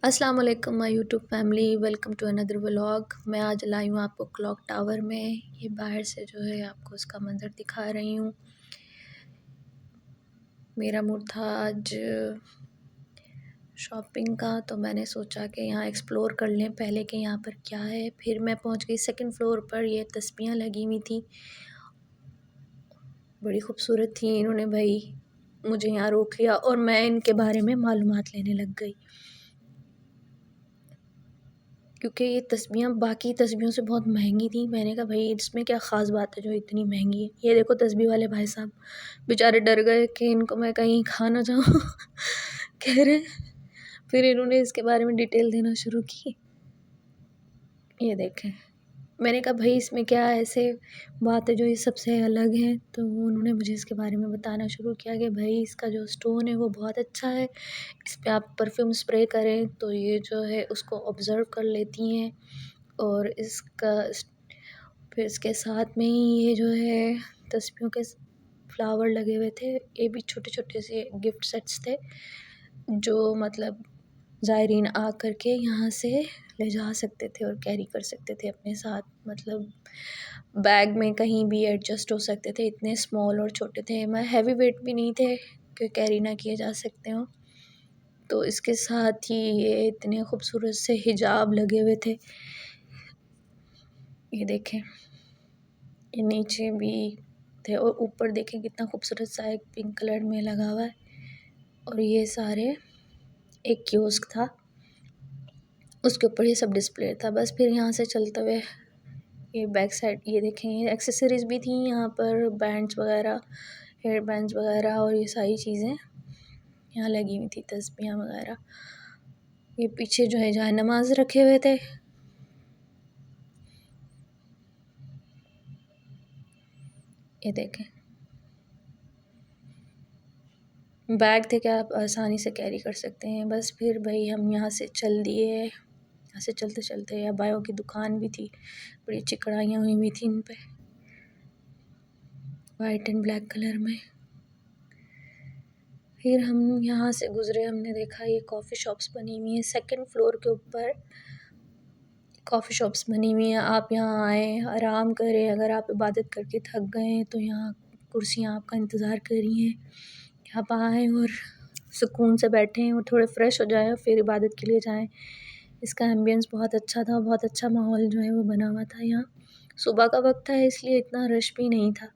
अस्सलाम वालेकुम my YouTube family, welcome to another vlog. मैं आज लाई हूँ आपको क्लॉक टावर में। ये बाहर से जो है आपको उसका मंज़र दिखा रही हूँ। मेरा मूड था आज शॉपिंग का, तो मैंने सोचा कि यहाँ एक्सप्लोर कर लें पहले कि यहाँ पर क्या है। फिर मैं पहुँच गई सेकंड फ्लोर पर। ये तस्बीहां लगी हुई थी, बड़ी खूबसूरत थी। इन्होंने भाई मुझे यहाँ रोक लिया और मैं इनके बारे में मालूमात लेने लग गई, क्योंकि ये तस्बीहां बाकी तस्बीहों से बहुत महंगी थी। मैंने कहा भाई इसमें क्या ख़ास बात है जो इतनी महंगी है। ये देखो तस्बीह वाले भाई साहब बेचारे डर गए कि इनको मैं कहीं खा ना जाऊँ कह रहे। फिर इन्होंने इसके बारे में डिटेल देना शुरू की। ये देखें, मैंने कहा भाई इसमें क्या ऐसे बात है जो ये सबसे अलग है। तो उन्होंने मुझे इसके बारे में बताना शुरू किया कि भाई इसका जो स्टोन है वो बहुत अच्छा है, इस पे आप परफ्यूम स्प्रे करें तो ये जो है उसको ऑब्ज़र्व कर लेती हैं। और इसका फिर इसके साथ में ही ये जो है तस्बीहों के फ्लावर लगे हुए थे। ये भी छोटे छोटे से गिफ्ट सेट्स थे जो मतलब ज़ायरीन आ कर के यहाँ से ले जा सकते थे और कैरी कर सकते थे अपने साथ। मतलब बैग में कहीं भी एडजस्ट हो सकते थे, इतने स्मॉल और छोटे थे। मैं हैवी वेट भी नहीं थे कि कैरी ना किए जा सकते हों। तो इसके साथ ही ये इतने खूबसूरत से हिजाब लगे हुए थे। ये देखें, ये नीचे भी थे और ऊपर देखें कितना खूबसूरत सा एक पिंक कलर में लगा हुआ है। और ये सारे एक कियोस्क था, उसके ऊपर ये सब डिस्प्ले था। बस फिर यहाँ से चलते हुए ये बैक साइड ये देखें, ये एक्सेसरीज़ भी थी यहाँ पर, बैंड्स वगैरह, हेयर बैंड्स वगैरह और ये सारी चीज़ें यहाँ लगी हुई थी, तस्बीहां वगैरह। ये पीछे जो है जहाँ नमाज रखे हुए थे। ये देखें, बैग थे क्या आप आसानी से कैरी कर सकते हैं। बस फिर भाई हम यहाँ से चल दिए। यहाँ से चलते चलते अबायों की दुकान भी थी, बड़ी अच्छी कढ़ाइयाँ हुई हुई थी इन पे, वाइट एंड ब्लैक कलर में। फिर हम यहाँ से गुज़रे, हमने देखा ये कॉफ़ी शॉप्स बनी हुई हैं। सेकंड फ्लोर के ऊपर कॉफ़ी शॉप्स बनी हुई हैं। आप यहाँ आएँ, आराम करें। अगर आप इबादत करके थक गए हैं तो यहाँ कुर्सियाँ आपका इंतज़ार कर रही हैं। आप आएँ और सुकून से बैठें और थोड़े फ्रेश हो जाएँ और फिर इबादत के लिए जाएँ। इसका एम्बियंस बहुत अच्छा था, बहुत अच्छा माहौल जो है वो बना हुआ था यहाँ। सुबह का वक्त था इसलिए इतना रश भी नहीं था।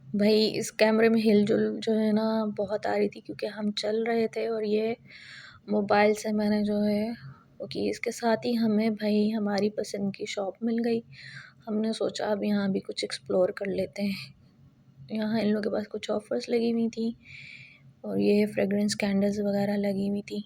भाई इस कैमरे में हिलजुल जो है ना बहुत आ रही थी, क्योंकि हम चल रहे थे और ये मोबाइल से मैंने जो है वो की। इसके साथ ही हमें भाई हमारी पसंद की शॉप मिल गई। हमने सोचा अब यहाँ भी कुछ एक्सप्लोर कर लेते हैं। यहाँ इन लोगों के पास कुछ ऑफ़र्स लगी हुई थी और ये फ्रेगरेंस कैंडल्स वगैरह लगी हुई थी।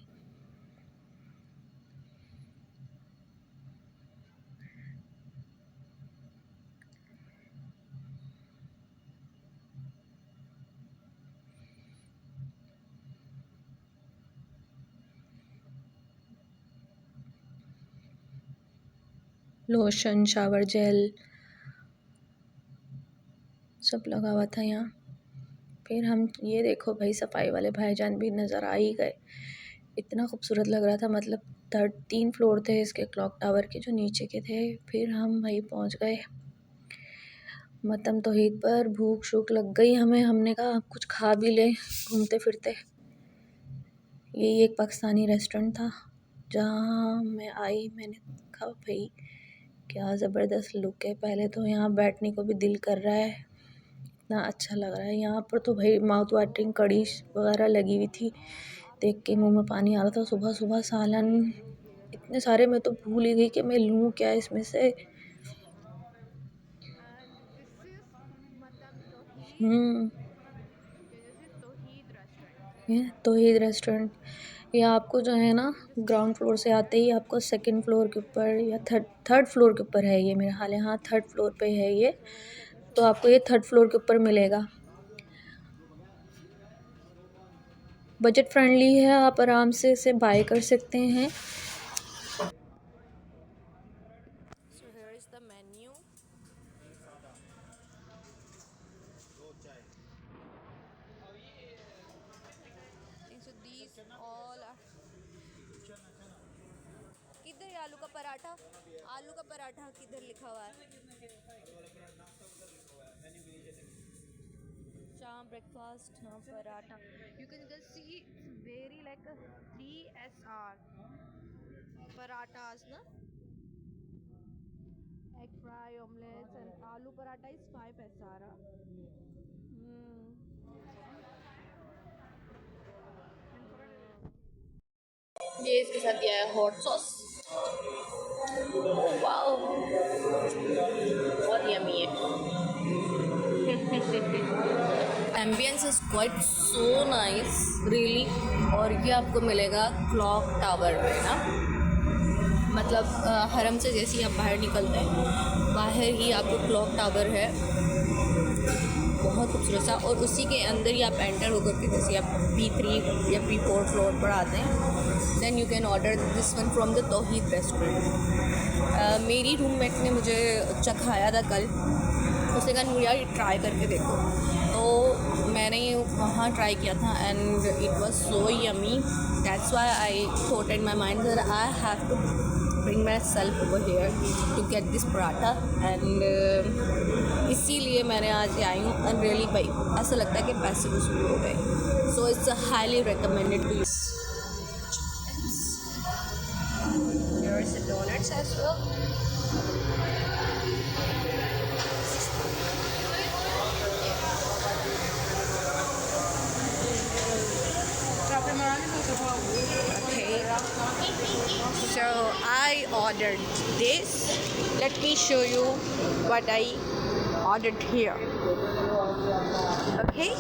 लोशन, शावर जेल सब लगा हुआ था यहाँ। फिर हम ये देखो भाई सफाई वाले भाईजान भी नज़र आ ही गए। इतना खूबसूरत लग रहा था। मतलब 3 फ्लोर थे इसके क्लॉक टावर के जो नीचे के थे। फिर हम भाई पहुँच गए मतम तौहीद पर। भूख शूख लग गई हमें, हमने कहा आप कुछ खा भी लें घूमते फिरते। यही एक पाकिस्तानी रेस्टोरेंट था जहाँ मैं आई। मैंने कहा भाई क्या ज़बरदस्त लुक है। पहले तो यहाँ बैठने को भी दिल कर रहा है, इतना अच्छा लग रहा है यहाँ पर। तो भाई माउथ वाटरिंग कड़ी वगैरह लगी हुई थी, देख के मुंह में पानी आ रहा था। सुबह सुबह सालन इतने सारे, मैं तो भूल ही गई कि मैं लूँ क्या इसमें से। हम्म, ये तौहीद रेस्टोरेंट। ये आपको जो है ना ग्राउंड फ्लोर से आते ही आपको सेकंड फ्लोर के ऊपर या थर्ड फ्लोर के ऊपर है ये मेरा हाल है। हाँ थर्ड फ्लोर पे है ये, तो आपको ये थर्ड फ्लोर के ऊपर मिलेगा। बजट फ्रेंडली है, आप आराम से इसे बाय कर सकते हैं। So here is the menu. All किधर है आलू का पराठा? आलू का पराठा किधर लिखा हुआ है? शाम ब्रेकफास्ट, हाँ paratha. You can just see very like 3 SR parathas, na? Egg fry, omelets and aloo paratha is 5 SR. ये इसके साथ दिया है हॉट सॉस। वाओ, बहुत यमी है। Ambience is quite so nice really. और ये आपको मिलेगा क्लॉक टावर में ना, मतलब हरम से जैसे ही आप बाहर निकलते हैं बाहर ही आपको क्लॉक टावर है, बहुत खूबसूरत सा। और उसी के अंदर ही आप एंटर होकर के जैसे आप P3 या P4 फ्लोर पर आते हैं, then you can order this one from the Tauheed restaurant. मेरी रूममेट ने मुझे चखाया था कल, उसने कहा यार ये ट्राई करके देखो, तो मैंने वहाँ ट्राई किया था and it was so yummy. That's why I thought in my mind that I have to bring myself over here to get this paratha and इसीलिए मैंने आज आई हूँ। एंड रियली भाई ऐसा लगता है कि पैसे वसूल हो गए। So it's highly recommended to you. Here's the donuts as well. Okay, so I ordered this. Let me show you what I ordered here. Okay.